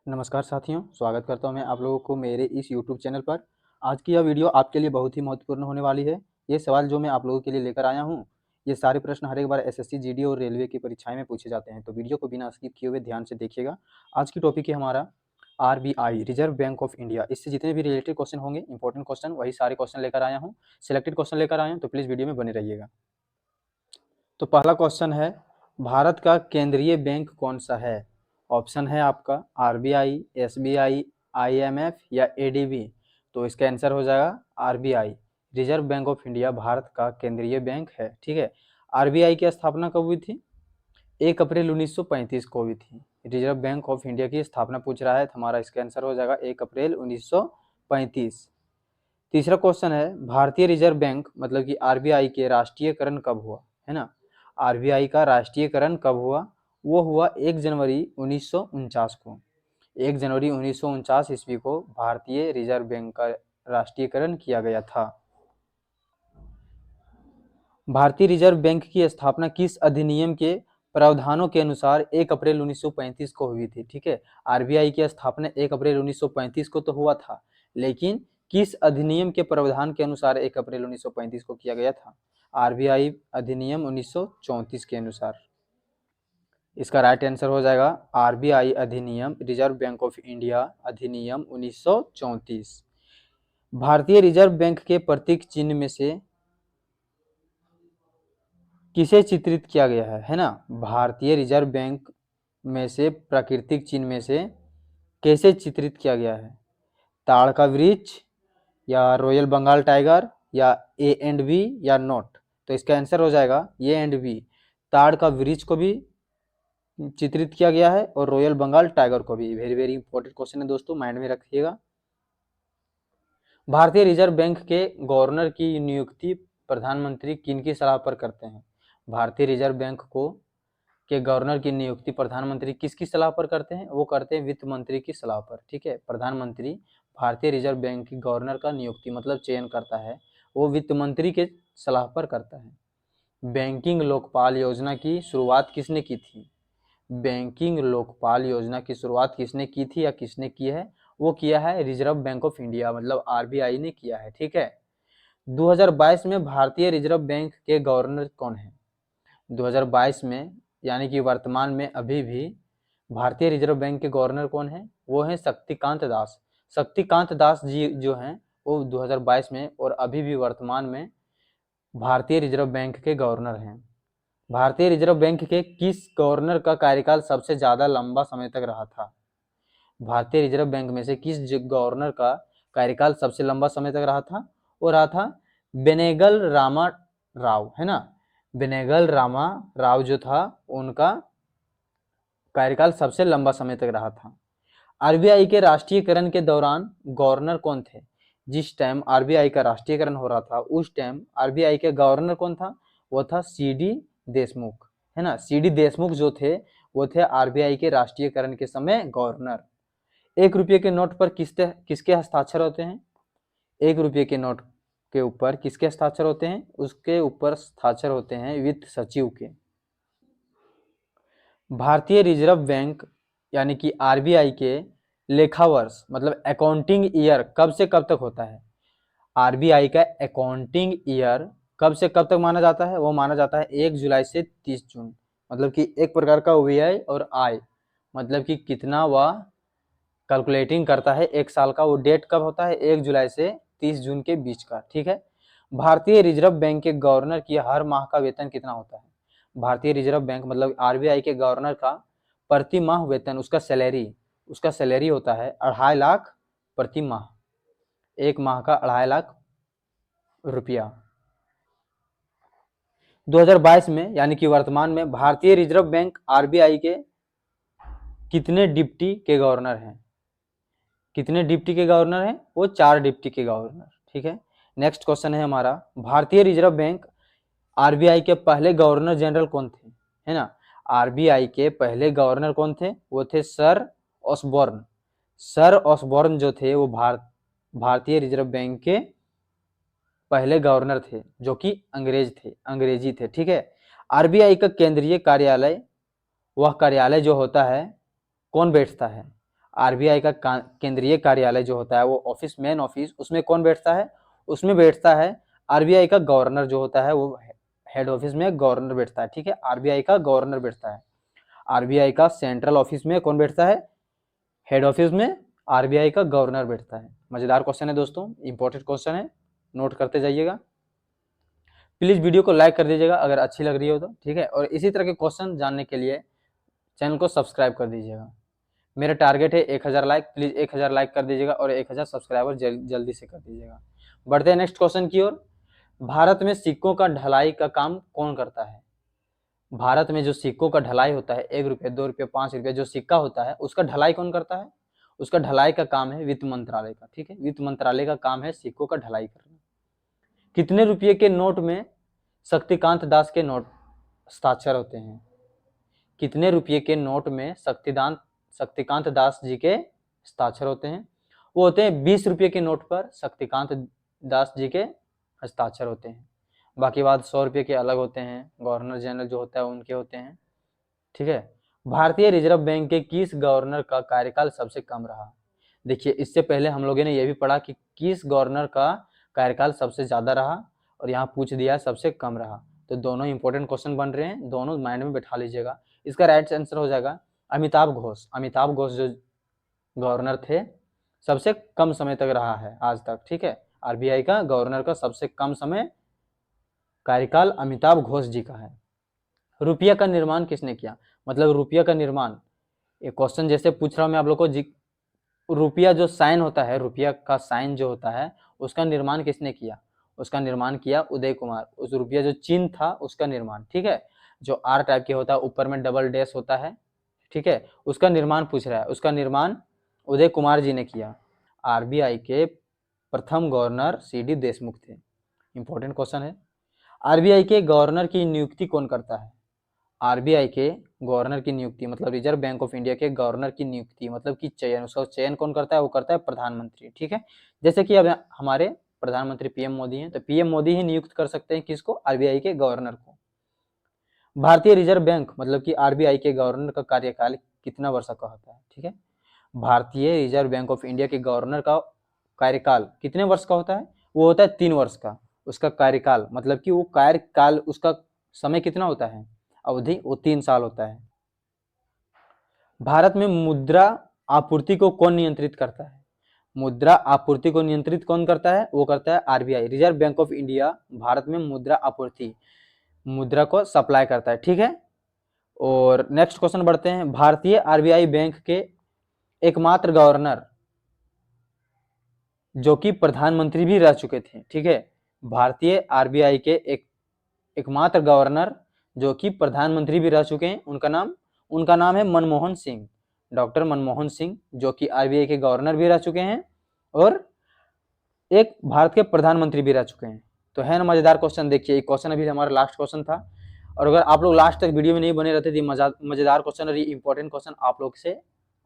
नमस्कार साथियों, स्वागत करता हूं मैं आप लोगों को मेरे इस यूट्यूब चैनल पर। आज की यह वीडियो आपके लिए बहुत ही महत्वपूर्ण होने वाली है। ये सवाल जो मैं आप लोगों के लिए लेकर आया हूं, ये सारे प्रश्न हर एक बार एसएससी, जीडी और रेलवे की परीक्षाएं में पूछे जाते हैं, तो वीडियो को बिना स्किप किए हुए ध्यान से देखिएगा। आज की टॉपिक है हमारा RBI, reserve bank of India. इससे जितने भी रिलेटेड क्वेश्चन होंगे, इंपॉर्टेंट क्वेश्चन, वही सारे क्वेश्चन लेकर आया हूँ, सिलेक्टेड क्वेश्चन लेकर आया हूँ, तो प्लीज़ वीडियो में बने रहिएगा। तो पहला क्वेश्चन है, भारत का केंद्रीय बैंक कौन सा है? ऑप्शन है आपका आरबीआई, एसबीआई, आईएमएफ या एडीबी। तो इसका आंसर हो जाएगा RBI. Reserve bank of India Bharat का केंद्रीय बैंक है। ठीक है। आरबीआई की स्थापना कब हुई थी? 1 अप्रैल 1935 को हुई थी। रिजर्व बैंक ऑफ इंडिया की स्थापना पूछ रहा है, तो हमारा इसका आंसर हो जाएगा 1 अप्रैल 1935। तीसरा क्वेश्चन है, भारतीय रिजर्व बैंक मतलब कि आरबीआई के राष्ट्रीयकरण कब हुआ? है ना, आरबीआई का राष्ट्रीयकरण कब हुआ? वो हुआ 1 जनवरी 1949 को। 1 जनवरी 1949 ईस्वी को भारतीय रिजर्व बैंक का राष्ट्रीयकरण किया गया था। भारतीय रिजर्व बैंक की स्थापना किस अधिनियम के प्रावधानों के अनुसार 1 अप्रैल 1935 को हुई थी? ठीक है, आरबीआई की स्थापना 1 अप्रैल 1935 को तो हुआ था, लेकिन किस अधिनियम के प्रावधान के अनुसार 1 अप्रैल 1935 को किया गया था? आरबीआई अधिनियम 1934 के अनुसार। इसका राइट आंसर हो जाएगा आरबीआई अधिनियम, रिजर्व बैंक ऑफ इंडिया अधिनियम 1934। भारतीय रिजर्व बैंक के प्रतीक चिन्ह में से किसे चित्रित किया गया है ना? भारतीय रिजर्व बैंक में से प्राकृतिक चिन्ह में से कैसे चित्रित किया गया है? ताड़ का वृक्ष या रॉयल बंगाल टाइगर या ए एंड बी या नोट। तो इसका आंसर हो जाएगा ए एंड बी। ताड़ का वृक्ष को भी चित्रित किया गया है और रॉयल बंगाल टाइगर को भी। वेरी वेरी इंपॉर्टेंट क्वेश्चन है दोस्तों, माइंड में रखिएगा। भारतीय रिजर्व बैंक के गवर्नर की नियुक्ति प्रधानमंत्री किनकी सलाह पर करते हैं? भारतीय रिजर्व बैंक को के गवर्नर की नियुक्ति प्रधानमंत्री किसकी सलाह पर करते हैं? वो करते हैं वित्त मंत्री की सलाह पर। ठीक है, प्रधानमंत्री भारतीय रिजर्व बैंक की गवर्नर का नियुक्ति मतलब चयन करता है, वो वित्त मंत्री के सलाह पर करता है। बैंकिंग लोकपाल योजना की शुरुआत किसने की थी? बैंकिंग लोकपाल योजना की शुरुआत किसने की थी या किसने की है? वो किया है रिजर्व बैंक ऑफ इंडिया मतलब आरबीआई ने किया है। ठीक है। 2022 में भारतीय रिजर्व बैंक के गवर्नर कौन है? 2022 में यानी कि वर्तमान में अभी भी भारतीय रिजर्व बैंक के गवर्नर कौन है? वो है शक्तिकांत दास। शक्तिकांत दास जी जो हैं वो 2022 में और अभी भी वर्तमान में भारतीय रिजर्व बैंक के गवर्नर हैं। भारतीय रिजर्व बैंक के किस गवर्नर का कार्यकाल सबसे ज्यादा लंबा समय तक रहा था? भारतीय रिजर्व बैंक में से किस गवर्नर का कार्यकाल सबसे लंबा समय तक रहा था? वो रहा था बेनेगल रामा राव, है ना। बेनेगल रामा राव जो था उनका कार्यकाल सबसे लंबा समय तक रहा था। आरबीआई के राष्ट्रीयकरण के दौरान गवर्नर कौन थे? जिस टाइम आरबीआई का राष्ट्रीयकरण हो रहा था उस टाइम आरबीआई के गवर्नर कौन था? वो था सीडी देशमुख, है ना। सीडी देशमुख जो थे वो थे आरबीआई के राष्ट्रीयकरण के समय गवर्नर। 1 रुपये के नोट पर किसके हस्ताक्षर होते हैं? 1 रुपये के नोट के ऊपर किसके हस्ताक्षर होते हैं? उसके ऊपर हस्ताक्षर होते हैं वित्त सचिव के। भारतीय रिजर्व बैंक यानी कि आरबीआई के लेखा वर्ष मतलब अकाउंटिंग ईयर कब से कब तक होता है? आरबीआई का अकाउंटिंग ईयर कब से कब तक माना जाता है? वो माना जाता है 1 जुलाई से 30 जून। मतलब कि एक प्रकार का व्यय और आय मतलब कि कितना वह कैलकुलेटिंग करता है एक साल का, वो डेट कब होता है? 1 जुलाई से 30 जून के बीच का। ठीक है। भारतीय रिजर्व बैंक के गवर्नर की हर माह का वेतन कितना होता है? भारतीय रिजर्व बैंक मतलब आरबीआई के गवर्नर का प्रति माह वेतन, उसका सैलरी होता है 2.5 लाख प्रति माह। एक माह का 2.5 लाख रुपया। 2022 में यानी कि वर्तमान में भारतीय रिजर्व बैंक आरबीआई के कितने डिप्टी के गवर्नर हैं? कितने डिप्टी के गवर्नर हैं? वो 4 डिप्टी के गवर्नर। ठीक है। नेक्स्ट क्वेश्चन है हमारा, भारतीय रिजर्व बैंक आरबीआई के पहले गवर्नर जनरल कौन थे? है ना, आरबीआई के पहले गवर्नर कौन थे? वो थे सर ऑसबोर्न। सर ऑसबोर्न जो थे वो भारतीय रिजर्व बैंक के पहले गवर्नर थे जो कि अंग्रेजी थे। ठीक है। आरबीआई का केंद्रीय कार्यालय, वह कार्यालय जो होता है कौन बैठता है? आरबीआई का केंद्रीय कार्यालय जो होता है वो ऑफिस, मेन ऑफिस, उसमें कौन बैठता है? उसमें बैठता है आरबीआई का गवर्नर जो होता है, वो हेड ऑफिस में गवर्नर बैठता है, ठीक है, आरबीआई का गवर्नर बैठता है। आरबीआई का सेंट्रल ऑफिस में कौन बैठता है? हेड ऑफिस में आरबीआई का गवर्नर बैठता है। मजेदार क्वेश्चन है दोस्तों, इंपॉर्टेंट क्वेश्चन है, नोट करते जाइएगा। प्लीज वीडियो को लाइक कर दीजिएगा अगर अच्छी लग रही हो तो, ठीक है, और इसी तरह के क्वेश्चन जानने के लिए चैनल को सब्सक्राइब कर दीजिएगा। मेरा टारगेट है 1000 लाइक, प्लीज 1000 लाइक कर दीजिएगा और 1000 सब्सक्राइबर जल्दी से कर दीजिएगा। बढ़ते हैं नेक्स्ट क्वेश्चन की ओर। भारत में सिक्कों का ढलाई का काम कौन करता है? भारत में जो सिक्कों का ढलाई होता है, 1 रुपये, 2 रुपये, 5 रुपये जो सिक्का होता है, उसका ढलाई कौन करता है? उसका ढलाई का काम है वित्त मंत्रालय का, ठीक है, वित्त मंत्रालय का काम है सिक्कों का ढलाई करना। कितने रुपये के नोट में शक्तिकांत दास के नोट हस्ताक्षर होते हैं? कितने रुपये के नोट में शक्तिकांत दास जी के हस्ताक्षर होते हैं? वो होते हैं 20 रुपये के नोट पर शक्तिकांत दास जी के हस्ताक्षर होते हैं। बाकी बात 100 रुपये के अलग होते हैं, गवर्नर जनरल जो होता है उनके होते हैं, ठीक है। भारतीय रिजर्व बैंक के किस गवर्नर का कार्यकाल सबसे कम रहा? देखिए, इससे पहले हम लोगों ने यह भी पढ़ा कि किस गवर्नर का कार्यकाल सबसे ज्यादा रहा, और यहाँ पूछ दिया सबसे कम रहा। तो दोनों इंपॉर्टेंट क्वेश्चन बन रहे हैं, दोनों माइंड में बैठा लीजिएगा। इसका राइट आंसर हो जाएगा अमिताभ घोष। अमिताभ घोष जो गवर्नर थे, सबसे कम समय तक रहा है आज तक, ठीक है। आरबीआई का गवर्नर का सबसे कम समय कार्यकाल अमिताभ घोष जी का है। रुपया का निर्माण किसने किया? मतलब रुपया का निर्माण, एक क्वेश्चन जैसे पूछ रहा हूं मैं आप लोग को, रुपया जो साइन होता है, रुपया का साइन जो होता है, उसका निर्माण किसने किया? उसका निर्माण किया उदय कुमार। उस रुपया जो चिन्ह था उसका निर्माण, ठीक है, जो आर टाइप के होता है, ऊपर में डबल डैश होता है, ठीक है, उसका निर्माण पूछ रहा है। उसका निर्माण उदय कुमार जी ने किया। आरबीआई के प्रथम गवर्नर सीडी देशमुख थे। इंपॉर्टेंट क्वेश्चन है। आरबीआई के गवर्नर की नियुक्ति कौन करता है? आरबीआई के गवर्नर की नियुक्ति, मतलब रिजर्व बैंक ऑफ इंडिया के गवर्नर की नियुक्ति, मतलब कि चयन, उसका चयन कौन करता है? वो करता है प्रधानमंत्री, ठीक है। जैसे कि अब हमारे प्रधानमंत्री पीएम मोदी हैं, तो पीएम मोदी ही नियुक्त कर सकते हैं किसको? आरबीआई के गवर्नर को। भारतीय रिजर्व बैंक मतलब कि आरबीआई के गवर्नर का कार्यकाल कितना वर्ष का होता है? ठीक है, भारतीय रिजर्व बैंक ऑफ इंडिया के गवर्नर का कार्यकाल कितने वर्ष का होता है? वो होता है 3 वर्ष का। उसका कार्यकाल मतलब कि वो कार्यकाल, उसका समय कितना होता है? अवधि, वो 3 साल होता है। भारत में मुद्रा आपूर्ति को कौन नियंत्रित करता है? मुद्रा आपूर्ति को नियंत्रित कौन करता है? वो करता है RBI, reserve bank of India. Bharat में मुद्रा आपूर्ति, मुद्रा को सप्लाई करता है, ठीक है। और नेक्स्ट क्वेश्चन बढ़ते हैं। भारतीय आरबीआई बैंक के एकमात्र गवर्नर जो कि प्रधानमंत्री भी रह चुके थे, ठीक है, भारतीय आरबीआई के एकमात्र गवर्नर जो कि प्रधानमंत्री भी रह चुके हैं, उनका नाम है मनमोहन सिंह, डॉक्टर मनमोहन सिंह, जो कि आरबीआई के गवर्नर भी रह चुके हैं और एक भारत के प्रधानमंत्री भी रह चुके हैं। तो है ना मजेदार क्वेश्चन। देखिए, एक क्वेश्चन अभी हमारा लास्ट क्वेश्चन था, और अगर आप लोग लास्ट तक वीडियो में नहीं बने रहते तो मजेदार क्वेश्चन और इंपॉर्टेंट क्वेश्चन आप लोग से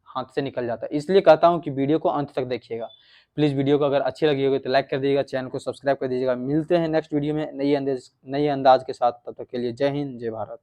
हाथ से निकल जाता है। इसलिए कहता हूं कि वीडियो को अंत तक देखिएगा। प्लीज वीडियो को अगर अच्छी लगी होगी तो लाइक कर दीजिएगा, चैनल को सब्सक्राइब कर दीजिएगा। मिलते हैं नेक्स्ट वीडियो में नई अंदाज के साथ। तब तक के लिए जय हिंद, जय भारत।